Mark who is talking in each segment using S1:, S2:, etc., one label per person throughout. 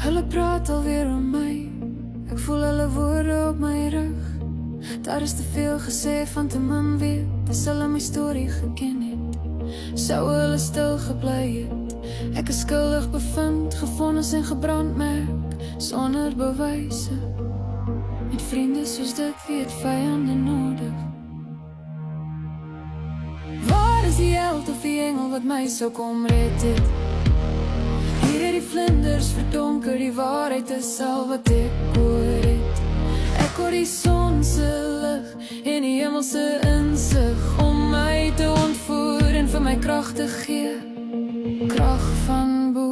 S1: Hulle praat alweer om my. Ek voel hulle woorde op my rug. Daar is te veel gesê van te min weet. Dis hulle my storie geken het. Sou hulle stil gebly het. Ek is skuldig bevind, gevonnis en gebrandmerk, sonder bewyse. Met vriende soos dit weet vyande nodig. Waar is die held of die engel wat my sou kom red het? Hier het die vlinders verdonker, die waarheid is al wat ek hoor het. Ek hoor die son se lig en die hemelse insig om my te ontvoer en vir my krag te gee. Krag van bo.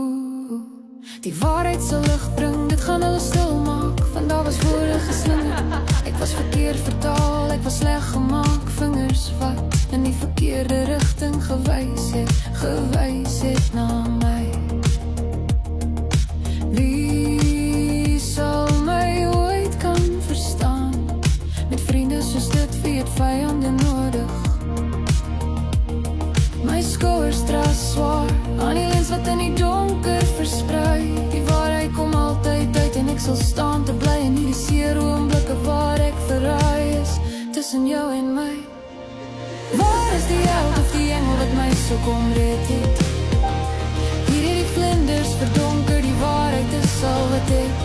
S1: Die waarheid sal lig bring, dit gaan hulle stil maak. Want daar was woorde geslinger. Ek was verkeerd vertaal, ek was sleg gemaak. Vingers wat in die verkeerde rigting gewys het na my. Wie sal my ooit kan verstaan? Met vriende soos dit weet vyande nodig. My skouers dra swaar aan die lens wat in die donker versprei. Die waarheid kom altyd uit en ek sal staan te bly in die seer oomblikke waar ek verraai is tussen jou en my. Waar is die held of die engel wat my so kom red het? Hier het die vlinders verdonker, die waarheid is al wat ek